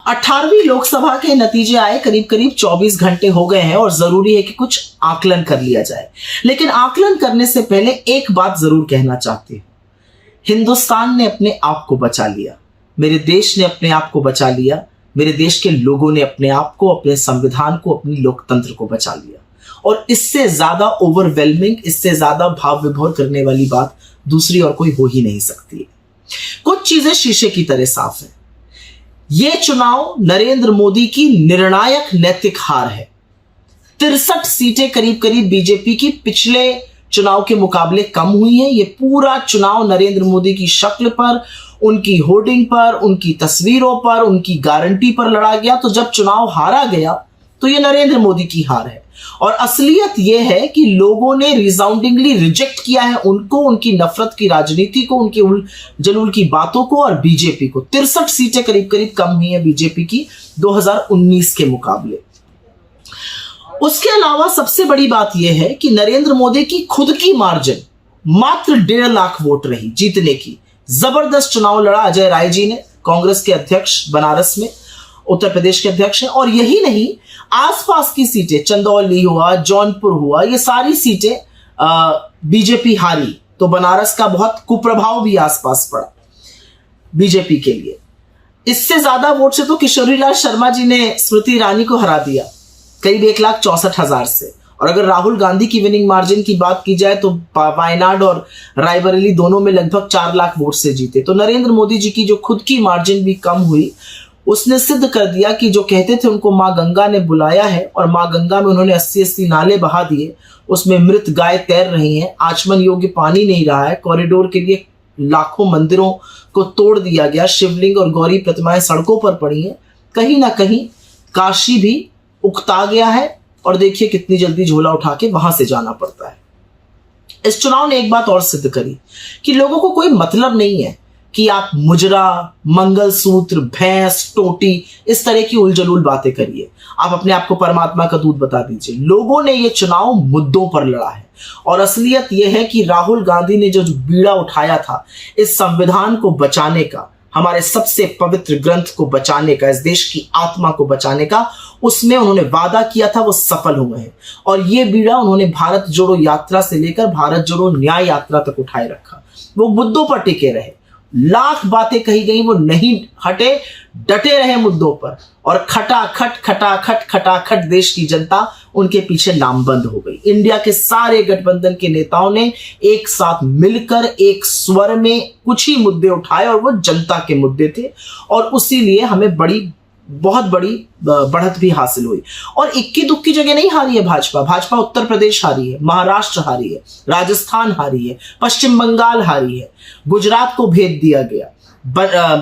18वीं लोकसभा के नतीजे आए, करीब करीब 24 घंटे हो गए हैं और जरूरी है कि कुछ आकलन कर लिया जाए। लेकिन आकलन करने से पहले एक बात जरूर कहना चाहती हूं, हिंदुस्तान ने अपने आप को बचा लिया, मेरे देश ने अपने आप को बचा लिया, मेरे देश के लोगों ने अपने आप को, अपने संविधान को, अपनी लोकतंत्र को बचा लिया। और इससे ज्यादा ओवरवेलमिंग, इससे ज्यादा भाव विभोर करने वाली बात दूसरी और कोई हो ही नहीं सकती है। कुछ चीजें शीशे की तरह साफ है। यह चुनाव नरेंद्र मोदी की निर्णायक नैतिक हार है। 63 सीटें करीब करीब बीजेपी की पिछले चुनाव के मुकाबले कम हुई हैं। यह पूरा चुनाव नरेंद्र मोदी की शक्ल पर, उनकी होर्डिंग पर, उनकी तस्वीरों पर, उनकी गारंटी पर लड़ा गया। तो जब चुनाव हारा गया तो यह नरेंद्र मोदी की हार है। और असलियत यह है कि लोगों ने रिसाउंडिंगली रिजेक्ट किया है उनको, उनकी नफरत की राजनीति को, उनकी उल जलूल की बातों को और बीजेपी को। 63 सीटें करीब करीब कम हुई है बीजेपी की 2019 के मुकाबले। उसके अलावा सबसे बड़ी बात यह है कि नरेंद्र मोदी की खुद की मार्जिन मात्र 1.5 लाख वोट रही जीतने की। जबरदस्त चुनाव लड़ा अजय राय जी ने, कांग्रेस के अध्यक्ष बनारस में, उत्तर प्रदेश के अध्यक्ष हैं। और यही नहीं, आसपास की सीटें, चंदौली हुआ, जौनपुर हुआ, ये सारी सीटें बीजेपी हारी। तो बनारस का बहुत कुप्रभाव भी आसपास पड़ा बीजेपी के लिए। इससे ज्यादा वोट से तो किशोरीलाल शर्मा जी ने स्मृति ईरानी को हरा दिया, करीब 1,64,000 से। और अगर राहुल गांधी की विनिंग मार्जिन की बात की जाए तो वायनाड और रायबरेली दोनों में लगभग 4 लाख वोट से जीते। तो नरेंद्र मोदी जी की जो खुद की मार्जिन भी कम हुई, उसने सिद्ध कर दिया कि जो कहते थे उनको मां गंगा ने बुलाया है, और मां गंगा में उन्होंने 80-80 नाले बहा दिए, उसमें मृत गाय तैर रही हैं, आचमन योग्य पानी नहीं रहा है, कॉरिडोर के लिए लाखों मंदिरों को तोड़ दिया गया, शिवलिंग और गौरी प्रतिमाएं सड़कों पर पड़ी हैं। कहीं ना कहीं काशी भी उकता गया है, और देखिए कितनी जल्दी झोला उठा के वहां से जाना पड़ता है। इस चुनाव ने एक बात और सिद्ध करी कि लोगों को कोई मतलब नहीं है कि आप मुजरा, मंगलसूत्र, भैंस, टोटी, इस तरह की उलझलूल बातें करिए। आप अपने आप को परमात्मा का दूत बता दीजिए। लोगों ने यह चुनाव मुद्दों पर लड़ा है। और असलियत यह है कि राहुल गांधी ने जो बीड़ा उठाया था इस संविधान को बचाने का, हमारे सबसे पवित्र ग्रंथ को बचाने का, इस देश की आत्मा को बचाने का, उसमें उन्होंने वादा किया था, वो सफल हुए हैं। और ये बीड़ा उन्होंने भारत जोड़ो यात्रा से लेकर भारत जोड़ो न्याय यात्रा तक उठाए रखा। वो मुद्दों पर टिके रहे, लाख बातें कही गई, वो नहीं हटे, डटे रहे मुद्दों पर। और खटाखट देश की जनता उनके पीछे लामबंद हो गई। इंडिया के सारे गठबंधन के नेताओं ने एक साथ मिलकर एक स्वर में कुछ ही मुद्दे उठाए, और वो जनता के मुद्दे थे। और उसी लिए हमें बहुत बड़ी बढ़त भी हासिल हुई। और इक्की दुक्की जगह नहीं हारी है भाजपा। भाजपा उत्तर प्रदेश हारी है, महाराष्ट्र हारी है, राजस्थान हारी है, पश्चिम बंगाल हारी है, गुजरात को भेद दिया गया,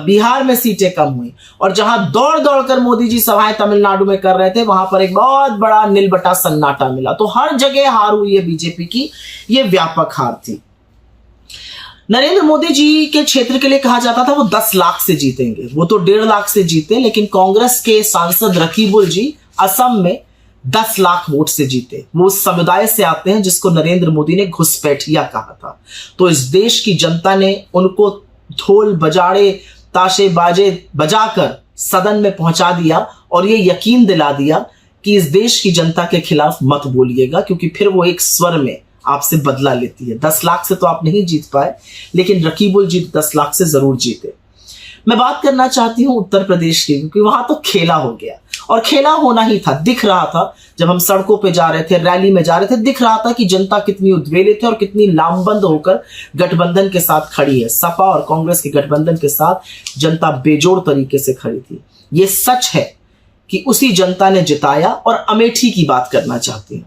बिहार में सीटें कम हुई। और जहां दौड़ दौड़ कर मोदी जी सभाएं तमिलनाडु में कर रहे थे, वहां पर एक बहुत बड़ा नीलबटा सन्नाटा मिला। तो हर जगह हार हुई है बीजेपी की, यह व्यापक हार थी। नरेंद्र मोदी जी के क्षेत्र के लिए कहा जाता था वो 10 लाख से जीतेंगे, वो तो 1.5 लाख से जीते। लेकिन कांग्रेस के सांसद रकीबुल जी असम में 10 लाख वोट से जीते। वो उस समुदाय से आते हैं जिसको नरेंद्र मोदी ने घुसपैठिया कहा था। तो इस देश की जनता ने उनको ढोल बजाड़े, ताशे बाजे बजाकर सदन में पहुंचा दिया, और ये यकीन दिला दिया कि इस देश की जनता के खिलाफ मत बोलिएगा, क्योंकि फिर वो एक स्वर में आपसे बदला लेती है। 10 लाख से तो आप नहीं जीत पाए, लेकिन रकीबुल जी 10 लाख से जरूर जीते। मैं बात करना चाहती हूं उत्तर प्रदेश की, क्योंकि वहां तो खेला हो गया, और खेला होना ही था। दिख रहा था जब हम सड़कों पे जा रहे थे, रैली में जा रहे थे, दिख रहा था कि जनता कितनी उद्वेलित है और कितनी लामबंद होकर गठबंधन के साथ खड़ी है। सपा और कांग्रेस के गठबंधन के साथ जनता बेजोड़ तरीके से खड़ी थी। यह सच है कि उसी जनता ने जिताया। और अमेठी की बात करना चाहती हूं।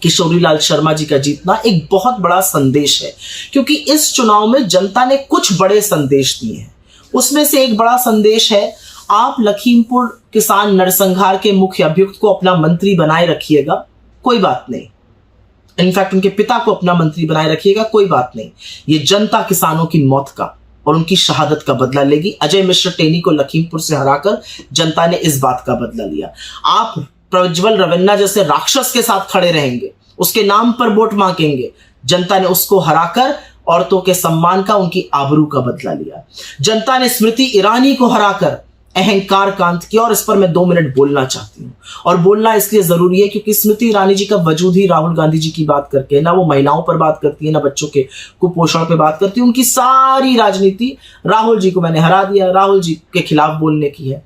किशोरीलाल शर्मा जी का जीतना एक बहुत बड़ा संदेश है, क्योंकि इस चुनाव में जनता ने कुछ बड़े संदेश दिए हैं। उसमें से एक बड़ा संदेश है, आप लखीमपुर किसान नरसंहार के मुख्य अभियुक्त को अपना मंत्री बनाए रखिएगा, कोई बात नहीं। इनफैक्ट उनके पिता को अपना मंत्री बनाए रखिएगा, कोई बात नहीं। ये जनता किसानों की मौत का और उनकी शहादत का बदला लेगी। अजय मिश्र टेनी को लखीमपुर से हराकर जनता ने इस बात का बदला लिया। आप प्रज्वल रविन्ना जैसे राक्षस के साथ खड़े रहेंगे, उसके नाम पर वोट मांगेंगे, जनता ने उसको हराकर औरतों के सम्मान का, उनकी आबरू का बदला लिया। जनता ने स्मृति ईरानी को हराकर अहंकार कांत किया, और इस पर मैं 2 मिनट बोलना चाहती हूँ। और बोलना इसलिए जरूरी है क्योंकि स्मृति ईरानी जी का वजूद ही राहुल गांधी जी की बात करके, ना वो महिलाओं पर बात करती है, ना बच्चों के कुपोषण पे बात करती है। उनकी सारी राजनीति राहुल जी को मैंने हरा दिया, राहुल जी के खिलाफ बोलने की है।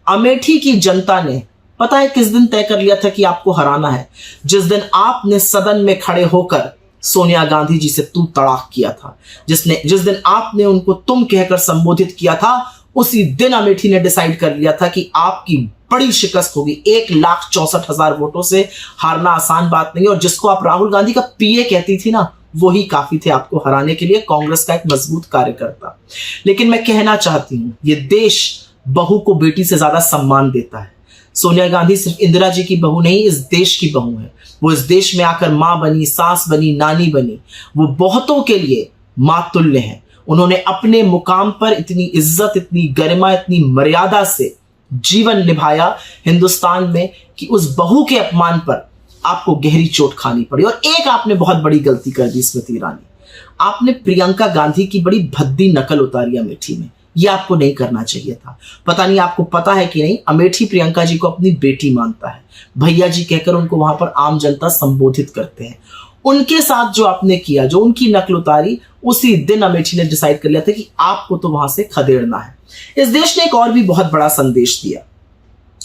अमेठी की जनता ने पता है किस दिन तय कर लिया था कि आपको हराना है? जिस दिन आपने सदन में खड़े होकर सोनिया गांधी जी से तू तड़ाक किया था, जिस दिन आपने उनको तुम कहकर संबोधित किया था, उसी दिन अमेठी ने डिसाइड कर लिया था कि आपकी बड़ी शिकस्त होगी। 1,64,000 वोटों से हारना आसान बात नहीं, और जिसको आप राहुल गांधी का पीए कहती थी ना, वही काफी थे आपको हराने के लिए, कांग्रेस का एक मजबूत कार्यकर्ता। लेकिन मैं कहना चाहती हूं, ये देश बहू को बेटी से ज्यादा सम्मान देता है। सोनिया गांधी सिर्फ इंदिरा जी की बहू नहीं, इस देश की बहू है। वो इस देश में आकर मां बनी, सास बनी, नानी बनी। वो बहुतों के लिए मां तुल्य है। उन्होंने अपने मुकाम पर इतनी इज्जत, इतनी गरिमा, इतनी मर्यादा से जीवन निभाया हिंदुस्तान में कि उस बहू के अपमान पर आपको गहरी चोट खानी पड़ी। और एक आपने बहुत बड़ी गलती कर दी स्मृति ईरानी, आपने प्रियंका गांधी की बड़ी भद्दी नकल उतारी अमेठी में। ये आपको नहीं करना चाहिए था। पता नहीं आपको पता है कि नहीं, अमेठी प्रियंका जी को अपनी बेटी मानता है, भैया जी कहकर उनको वहां पर आम जनता संबोधित करते हैं। उनके साथ जो आपने किया, जो उनकी नकल उतारी, उसी दिन अमेठी ने डिसाइड कर लिया था कि आपको तो वहां से खदेड़ना है। इस देश ने एक और भी बहुत बड़ा संदेश दिया।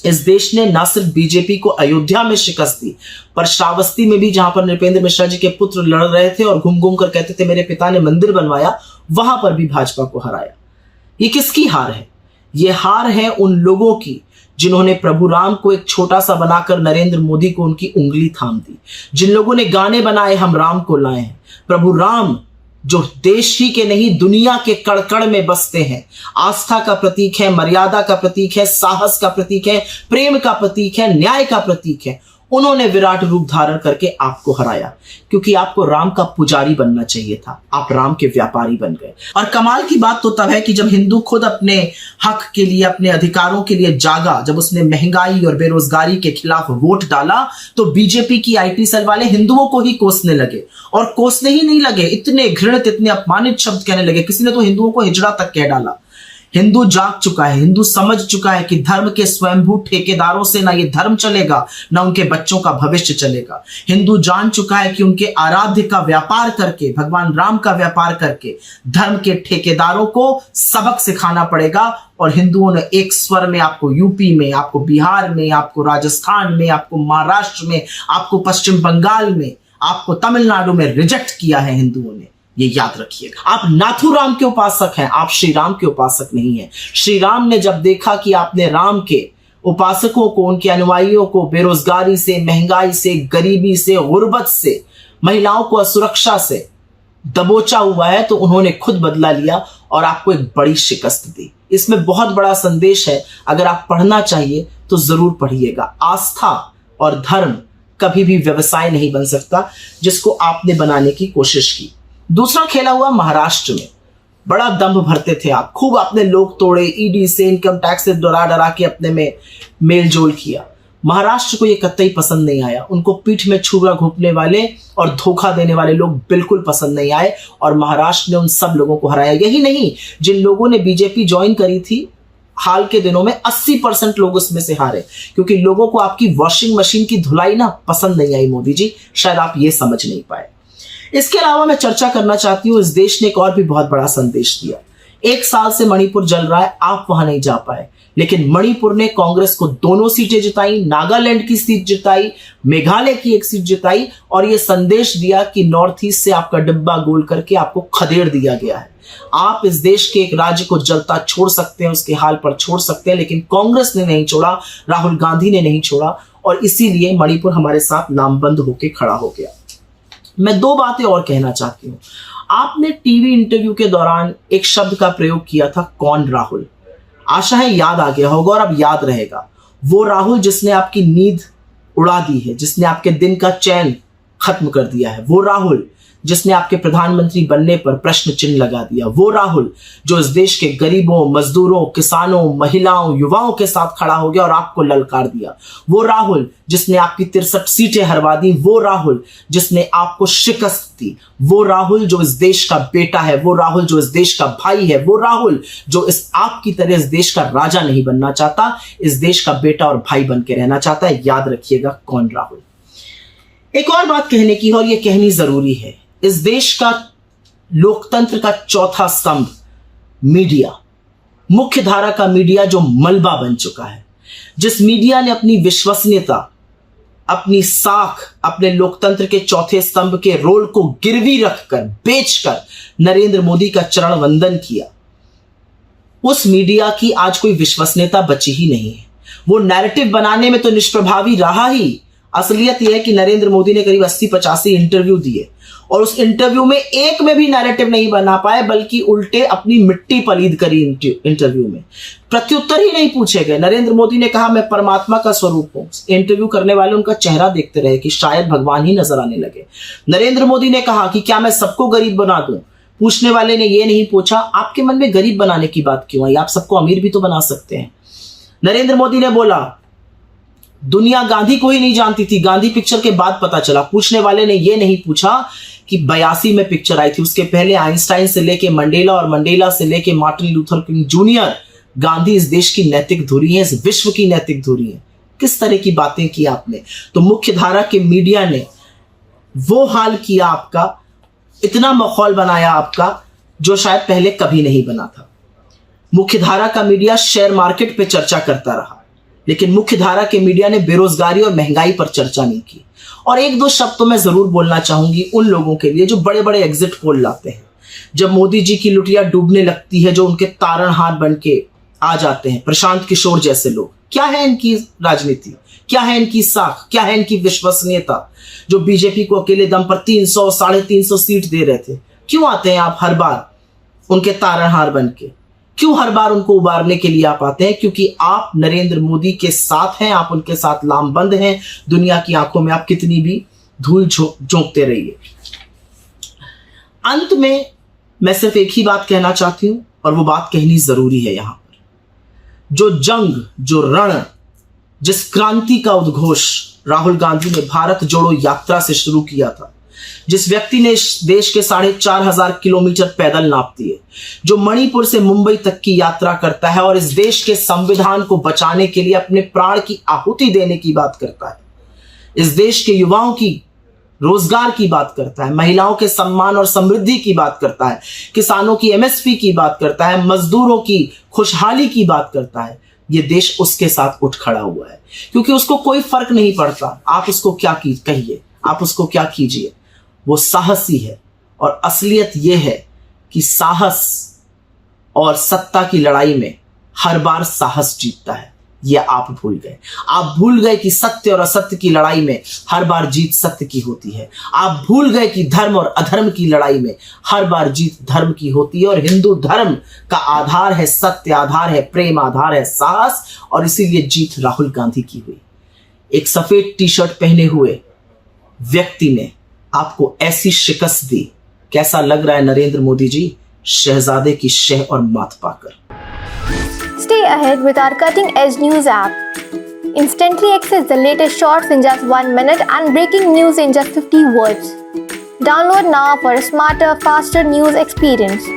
इस देश ने न सिर्फ बीजेपी को अयोध्या में शिकस्त दी, पर श्रावस्ती में भी, जहां पर नृपेंद्र मिश्रा जी के पुत्र लड़ रहे थे और घूम घूम कर कहते थे मेरे पिता ने मंदिर बनवाया, वहां पर भी भाजपा को हराया। ये किसकी हार है? ये हार है उन लोगों की जिन्होंने प्रभु राम को एक छोटा सा बनाकर नरेंद्र मोदी को उनकी उंगली थाम दी, जिन लोगों ने गाने बनाए हम राम को लाए हैं। प्रभु राम जो देश ही के नहीं दुनिया के कण-कण में बसते हैं, आस्था का प्रतीक है, मर्यादा का प्रतीक है, साहस का प्रतीक है, प्रेम का प्रतीक है, न्याय का प्रतीक है, उन्होंने विराट रूप धारण करके आपको हराया। क्योंकि आपको राम का पुजारी बनना चाहिए था, आप राम के व्यापारी बन गए। और कमाल की बात तो तब है कि जब हिंदू खुद अपने हक के लिए, अपने अधिकारों के लिए जागा, जब उसने महंगाई और बेरोजगारी के खिलाफ वोट डाला, तो बीजेपी की आईटी सेल वाले हिंदुओं को ही कोसने लगे। और कोसने ही नहीं लगे, इतने घृणित, इतने अपमानित शब्द कहने लगे। किसी ने तो हिंदुओं को हिजड़ा तक कह डाला। हिंदू जाग चुका है, हिंदू समझ चुका है कि धर्म के स्वयंभू ठेकेदारों से ना ये धर्म चलेगा, ना उनके बच्चों का भविष्य चलेगा। हिंदू जान चुका है कि उनके आराध्य का व्यापार करके, भगवान राम का व्यापार करके धर्म के ठेकेदारों को सबक सिखाना पड़ेगा। और हिंदुओं ने एक स्वर में आपको यूपी में, आपको बिहार में, आपको राजस्थान में, आपको महाराष्ट्र में, आपको पश्चिम बंगाल में, आपको तमिलनाडु में रिजेक्ट किया है हिंदुओं ने। ये याद रखिएगा। आप नाथुराम के उपासक हैं, आप श्री राम के उपासक नहीं हैं। श्री राम ने जब देखा कि आपने राम के उपासकों को, उनके अनुयायियों को बेरोजगारी से, महंगाई से, गरीबी से, गुर्बत से, महिलाओं को असुरक्षा से दबोचा हुआ है, तो उन्होंने खुद बदला लिया और आपको एक बड़ी शिकस्त दी। इसमें बहुत बड़ा संदेश है, अगर आप पढ़ना चाहिए तो जरूर पढ़िएगा। आस्था और धर्म कभी भी व्यवसाय नहीं बन सकता, जिसको आपने बनाने की कोशिश की। दूसरा खेला हुआ महाराष्ट्र में, बड़ा दंभ भरते थे आप, खूब आपने लोग तोड़े, ईडी से, इनकम टैक्स से डरा डरा के अपने में मेल जोल किया। महाराष्ट्र को ये कतई पसंद नहीं आया। उनको पीठ में छुरा घोंपने वाले और धोखा देने वाले लोग बिल्कुल पसंद नहीं आए, और महाराष्ट्र ने उन सब लोगों को हराया। यही नहीं, जिन लोगों ने बीजेपी ज्वाइन करी थी हाल के दिनों में, 80% लोग उसमें से हारे, क्योंकि लोगों को आपकी वॉशिंग मशीन की धुलाई ना पसंद नहीं आई। मोदी जी, शायद आप ये समझ नहीं पाए। इसके अलावा मैं चर्चा करना चाहती हूं, इस देश ने एक और भी बहुत बड़ा संदेश दिया। 1 साल से मणिपुर जल रहा है, आप वहां नहीं जा पाए, लेकिन मणिपुर ने कांग्रेस को 2 सीटें जिताई, नागालैंड की सीट जिताई, मेघालय की 1 सीट जिताई, और यह संदेश दिया कि नॉर्थ ईस्ट से आपका डिब्बा गोल करके आपको खदेड़ दिया गया है। आप इस देश के एक राज्य को जलता छोड़ सकते हैं, उसके हाल पर छोड़ सकते हैं, लेकिन कांग्रेस ने नहीं छोड़ा, राहुल गांधी ने नहीं छोड़ा, और इसीलिए मणिपुर हमारे साथ नामबंद होकर खड़ा हो गया। मैं 2 बातें और कहना चाहती हूं। आपने टीवी इंटरव्यू के दौरान एक शब्द का प्रयोग किया था, कौन राहुल। आशा है याद आ गया होगा और अब याद रहेगा। वो राहुल जिसने आपकी नींद उड़ा दी है, जिसने आपके दिन का चैन खत्म कर दिया है। वो राहुल जिसने आपके प्रधानमंत्री बनने पर प्रश्न चिन्ह लगा दिया, वो राहुल जो इस देश के गरीबों, मजदूरों, किसानों, महिलाओं, युवाओं के साथ खड़ा हो गया और आपको ललकार दिया, वो राहुल जिसने आपकी 63 सीटें हरवा दी, वो राहुल जिसने आपको शिकस्त दी, वो राहुल जो इस देश का बेटा है, वो राहुल जो इस देश का भाई है, वो राहुल जो इस आपकी तरह इस देश का राजा नहीं बनना चाहता, इस देश का बेटा और भाई बन के रहना चाहता है। याद रखिएगा कौन राहुल। एक और बात कहने की, और यह कहनी जरूरी है, इस देश का लोकतंत्र का चौथा स्तंभ मीडिया, मुख्य धारा का मीडिया जो मलबा बन चुका है, जिस मीडिया ने अपनी विश्वसनीयता, अपनी साख, अपने लोकतंत्र के चौथे स्तंभ के रोल को गिरवी रखकर, बेचकर नरेंद्र मोदी का चरण वंदन किया, उस मीडिया की आज कोई विश्वसनीयता बची ही नहीं है। वो नैरेटिव बनाने में तो निष्प्रभावी रहा ही। असलियत यह है कि नरेंद्र मोदी ने करीब 80-85 इंटरव्यू दिए और उस इंटरव्यू में एक में भी नैरेटिव नहीं बना पाए, बल्कि उल्टे अपनी मिट्टी पलीद करी। इंटरव्यू में प्रत्युत्तर ही नहीं पूछे गए। नरेंद्र मोदी ने कहा मैं परमात्मा का स्वरूप हूं। इंटरव्यू करने वाले उनका चेहरा देखते रहे कि शायद भगवान ही नजर आने लगे। नरेंद्र मोदी ने कहा कि क्या मैं सबको गरीब बना दूं। पूछने वाले ने यह नहीं पूछा आपके मन में गरीब बनाने की बात क्यों आई, आप सबको अमीर भी तो बना सकते हैं। नरेंद्र मोदी ने बोला दुनिया गांधी को ही नहीं जानती थी, गांधी पिक्चर के बाद पता चला। पूछने वाले ने यह नहीं पूछा कि 82 में पिक्चर आई थी, उसके पहले आइंस्टाइन से लेके मंडेला और मंडेला से लेके Martin Luther king junior, Gandhi इस देश की नैतिक धुरी है, इस विश्व की नैतिक धुरी है। किस तरह की बातें की आपने। तो मुख्य धारा के मीडिया ने वो हाल किया आपका, इतना माहौल बनाया आपका जो शायद पहले कभी नहीं बना था। मुख्य धारा का मीडिया शेयर मार्केट पे चर्चा करता रहा, लेकिन मुख्य धारा के मीडिया ने बेरोजगारी और महंगाई पर चर्चा नहीं की। और एक दो शब्द तो मैं जरूर बोलना चाहूंगी उन लोगों के लिए जो बड़े बड़े एग्जिट पोल लाते हैं। जब मोदी जी की लुटिया डूबने लगती है, जो उनके तारणहार बन के आ जाते हैं, प्रशांत किशोर जैसे लोग, क्या है इनकी राजनीति, क्या है इनकी साख, क्या है इनकी विश्वसनीयता। जो बीजेपी को अकेले दम पर 300 350 सीट दे रहे थे, क्यों आते हैं आप हर बार उनके तारणहार बन के, क्यों हर बार उनको उबारने के लिए आप आते हैं? क्योंकि आप नरेंद्र मोदी के साथ हैं, आप उनके साथ लामबंद हैं। दुनिया की आंखों में आप कितनी भी धूल झोंकते रहिए। अंत में मैं सिर्फ एक ही बात कहना चाहती हूं, और वो बात कहनी जरूरी है यहां पर। जो जंग, जो रण, जिस क्रांति का उद्घोष राहुल गांधी ने भारत जोड़ो यात्रा से शुरू किया था, जिस व्यक्ति ने इस देश के 4,500 किलोमीटर पैदल नाप दिए, जो मणिपुर से मुंबई तक की यात्रा करता है और इस देश के संविधान को बचाने के लिए अपने प्राण की आहुति देने की बात करता है, इस देश के युवाओं की रोजगार की बात करता है, महिलाओं के सम्मान और समृद्धि की बात करता है, किसानों की एमएसपी की बात करता है, मजदूरों की खुशहाली की बात करता है, ये देश उसके साथ उठ खड़ा हुआ है। क्योंकि उसको कोई फर्क नहीं पड़ता आप उसको क्या कहिए, आप उसको क्या कीजिए, वो साहसी है। और असलियत यह है कि साहस और सत्ता की लड़ाई में हर बार साहस जीतता है। यह आप भूल गए। आप भूल गए कि सत्य और असत्य की लड़ाई में हर बार जीत सत्य की होती है। आप भूल गए कि धर्म और अधर्म की लड़ाई में हर बार जीत धर्म की होती है। और हिंदू धर्म का आधार है सत्य, आधार है प्रेम, आधार है साहस, और इसीलिए जीत राहुल गांधी की हुई। एक सफेद टी शर्ट पहने हुए व्यक्ति ने आपको ऐसी शिकस्त दी। कैसा लग रहा है नरेंद्र मोदी जी, शहजादे की शह और माथ पाकर। Stay ahead with our cutting-edge news app. Instantly access the latest shorts in just 1 minute and breaking news in just 50 words. Download now for a smarter, faster news experience.